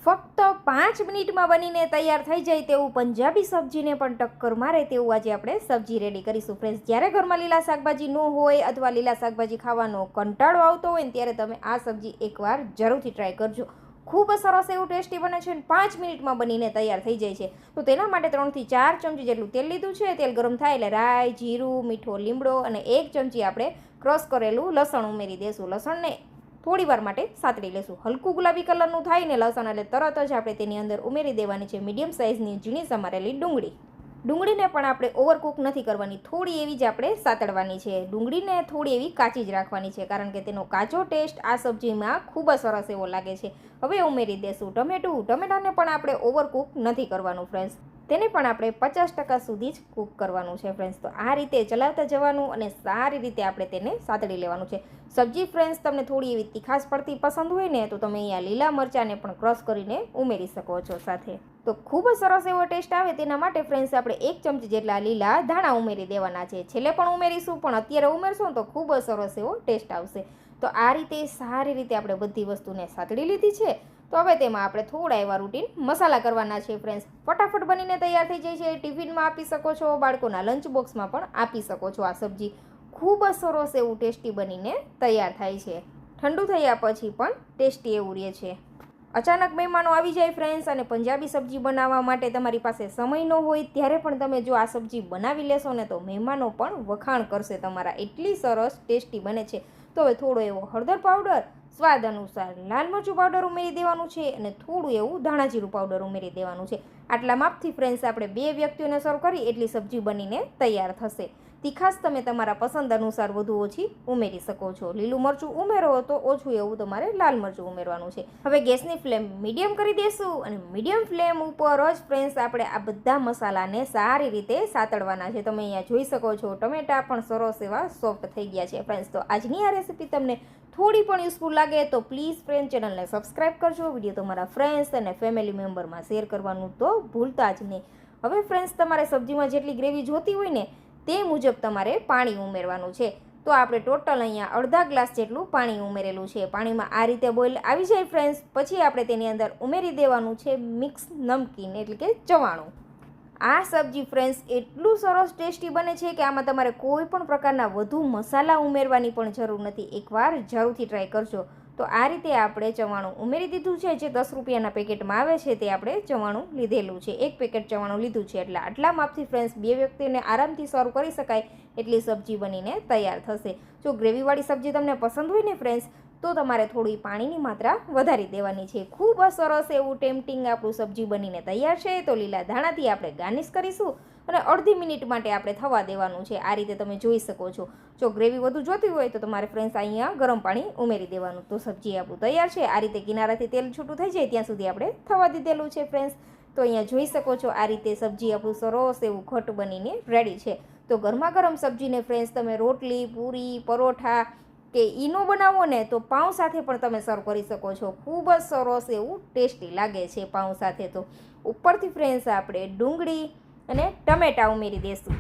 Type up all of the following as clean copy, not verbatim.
ફક્ત 5 મિનિટમાં બનીને તૈયાર થઈ જાય તેવું પંજાબી સબ્જીને પણ ટક્કર મારે તેવું આજે આપણે સબ્જી રેડી કરીશું ફ્રેન્ડ્સ. જ્યારે ઘરમાં લીલા શાકભાજી ન હોય અથવા લીલા શાકભાજી ખાવાનો કંટાળો આવતો હોય ને ત્યારે તમે આ સબ્જી એકવાર જરૂરથી ટ્રાય કરજો. ખૂબ સરસ એવું ટેસ્ટી બને છે અને 5 મિનિટમાં બનીને તૈયાર થઈ જાય છે. તો તેના માટે 3 થી 4 ચમચી જેટલું તેલ લીધું છે. તેલ ગરમ થાય એટલે રાઈ, જીરું, મીઠો લીમડો અને 1 ચમચી આપણે ક્રશ કરેલું લસણ ઉમેરી દઈશું. લસણને થોડી વાર માટે સાતળી લેશું. હલકું ગુલાબી કલરનું થાય ને લસણ એટલે તરત જ આપણે તેની અંદર ઉમેરી દેવાની છે મીડિયમ સાઇઝની ઝીણી સમારેલી ડુંગળી. ડુંગળીને પણ આપણે ઓવરકુક નથી કરવાની, થોડી એવી જ આપણે સાતળવાની છે. ડુંગળીને થોડી એવી કાચી જ રાખવાની છે કારણ કે તેનો કાચો ટેસ્ટ આ સબ્જીમાં ખૂબ જ સરસ એવો લાગે છે. હવે ઉમેરી દેશું ટમેટું. ટમેટાને પણ આપણે ઓવરકુક નથી કરવાનું ફ્રેન્ડ્સ, તેને પણ આપણે 50% સુધી જ કૂક કરવાનું છે ફ્રેન્ડ્સ. તો આ રીતે ચલાવતા જવાનું અને સારી રીતે આપણે તેને સાતળી લેવાનું છે. સબ્જી ફ્રેન્ડ્સ તમને થોડી એવી તીખાશ પડતી પસંદ હોય ને તો તમે અહીંયા લીલા મરચાંને પણ ક્રશ કરીને ઉમેરી શકો છો સાથે. તો ખૂબ જ સરસ એવો ટેસ્ટ આવે તેના માટે ફ્રેન્ડ્સ આપણે 1 ચમચી જેટલા લીલા ધાણા ઉમેરી દેવાના છે. છેલ્લે પણ ઉમેરીશું પણ અત્યારે ઉમેરશું તો ખૂબ જ સરસ એવો ટેસ્ટ આવશે. તો આ રીતે સારી રીતે આપણે બધી વસ્તુને સાતળી લીધી છે. તો હવે તેમાં આપણે થોડા એવા રૂટીન મસાલા કરવાના છે ફ્રેન્ડ્સ. ફટાફટ બનીને તૈયાર થઈ જાય છે. ટિફિનમાં આપી શકો છો, બાળકોના લંચ બોક્સમાં પણ આપી શકો છો. આ સબ્જી ખૂબ જ સરસ એવું ટેસ્ટી બનીને તૈયાર થાય છે. ઠંડુ થયા પછી પણ ટેસ્ટી એવું રહે છે. અચાનક મહેમાનો આવી જાય ફ્રેન્ડ્સ અને પંજાબી સબ્જી બનાવવા માટે તમારી પાસે સમય ન હોય ત્યારે પણ તમે જો આ સબ્જી બનાવી લેશો ને તો મહેમાનો પણ વખાણ કરશે તમારા, એટલી સરસ ટેસ્ટી બને છે. તો હવે થોડો એવો હળદર પાવડર, સ્વાદ અનુસાર લાલ મરચું પાવડર ઉમેરી દેવાનું છે અને થોડું એવું ધાણા જીરું પાવડર ઉમેરી દેવાનું છે. આટલા માપથી ફ્રેન્ડ્સ આપણે 2 વ્યક્તિઓને સર્વ કરી એટલી સબ્જી બનીને તૈયાર થશે. તીખાશ તમે તમારા પસંદ અનુસાર વધુ ઓછી ઉમેરી શકો છો. લીલું મરચું ઉમેરો તો ઓછું એવું તમારે લાલ મરચું ઉમેરવાનું છે. હવે ગેસની ફ્લેમ મીડિયમ કરી દઈશું અને મીડિયમ ફ્લેમ ઉપર જ ફ્રેન્ડ્સ આપણે આ બધા મસાલાને સારી રીતે સાતળવાના છે. તમે અહીંયા જોઈ શકો છો ટમેટા પણ સરસ એવા સોફ્ટ થઈ ગયા છે ફ્રેન્ડ્સ. તો આજની આ રેસીપી તમને થોડી પણ યુઝફુલ લાગે તો પ્લીઝ ફ્રેન્ડ ચેનલને સબસ્ક્રાઈબ કરજો. વિડીયો તમારા ફ્રેન્ડ્સ અને ફેમિલી મેમ્બરમાં શેર કરવાનું તો ભૂલતા જ નહીં. હવે ફ્રેન્ડ્સ તમારે સબ્જીમાં જેટલી ગ્રેવી જોતી હોય ને તે મુજબ તમારે પાણી ઉમેરવાનું છે. તો આપણે ટોટલ અહીંયા અડધા ગ્લાસ જેટલું પાણી ઉમેરેલું છે. પાણીમાં આ રીતે બોઇલ આવી જાય ફ્રેન્ડ્સ પછી આપણે તેની અંદર ઉમેરી દેવાનું છે મિક્સ નમકીન એટલે કે ચવાણું. આ સબ્જી ફ્રેન્ડ્સ એટલું સરસ ટેસ્ટી બને છે કે આમાં તમારે કોઈ પણ પ્રકારના વધુ મસાલા ઉમેરવાની પણ જરૂર નથી. એકવાર જરૂરથી ટ્રાય કરજો. તો આ રીતે આપણે ચવાણું ઉમેરી દીધું છે. જે 10 રૂપિયાના પેકેટમાં આવે છે તે આપણે ચવાણું લીધેલું છે. 1 પેકેટ ચવાણું લીધું છે એટલે આટલા માપથી ફ્રેન્ડ્સ 2 વ્યક્તિને આરામથી સર્વ કરી શકાય એટલી સબ્જી બનીને તૈયાર થશે. જો ગ્રેવીવાળી સબ્જી તમને પસંદ હોય ને ફ્રેન્ડ્સ તો તમારે થોડી પાણીની માત્રા વધારી દેવાની છે. ખૂબ જ સરસ એવું ટેમ્પટિંગ આપણું સબ્જી બનીને તૈયાર છે. તો લીલા ધાણાથી આપણે ગાર્નિશ કરીશું અને અડધી મિનિટ માટે આપણે થવા દેવાનું છે. આ રીતે તમે જોઈ શકો છો. જો ગ્રેવી વધુ જોતી હોય તો તમારે ફ્રેન્ડ્સ અહીંયા ગરમ પાણી ઉમેરી દેવાનું. તો સબ્જી આપણું તૈયાર છે. આ રીતે કિનારાથી તેલ છૂટું થઈ જાય ત્યાં સુધી આપણે થવા દીધેલું છે ફ્રેન્ડ્સ. તો અહીંયા જોઈ શકો છો આ રીતે સબ્જી આપણું સરસ એવું ઘટ બનીને રેડી છે. તો ગરમા ગરમ સબ્જીને ફ્રેન્ડ્સ તમે રોટલી, પૂરી, પરોઠા કે ઈનો બનાવો ને તો પાઉં સાથે પણ તમે સર્વ કરી શકો છો. ખૂબ જ સરસ એવું ટેસ્ટી લાગે છે પાઉં સાથે. તો ઉપરથી ફ્રેન્ડ્સ આપણે ડુંગળી અને ટમેટાં ઉમેરી દઈશું.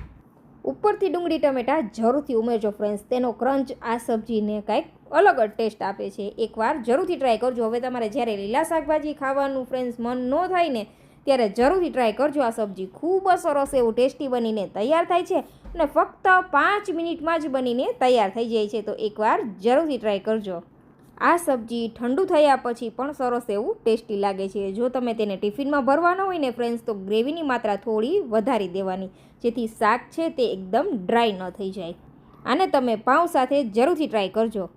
ઉપરથી ડુંગળી ટમેટા જરૂરથી ઉમેરજો ફ્રેન્ડ્સ. તેનો ક્રંચ આ સબ્જીને કંઈક અલગ જ ટેસ્ટ આપે છે. એકવાર જરૂરથી ટ્રાય કરજો. હવે તમારે જ્યારે લીલા શાકભાજી ખાવાનું ફ્રેન્ડ્સ મન ન થાય ને ત્યારે જરૂરથી ટ્રાય કરજો આ સબ્જી. ખૂબ જ સરસ એવું ટેસ્ટી બનીને તૈયાર થાય છે અને ફક્ત 5 મિનિટમાં જ બનીને તૈયાર થઈ જાય છે. તો એકવાર જરૂરથી ટ્રાય કરજો. આ સબ્જી ઠંડુ થયા પછી પણ સરસ એવું ટેસ્ટી લાગે છે. જો તમે તેને ટિફિનમાં ભરવાના હોય ને ફ્રેન્ડ્સ તો ગ્રેવીની માત્રા થોડી વધારી દેવાની જેથી શાક છે તે એકદમ ડ્રાય ન થઈ જાય. આને તમે પાઉં સાથે જરૂરથી ટ્રાય કરજો.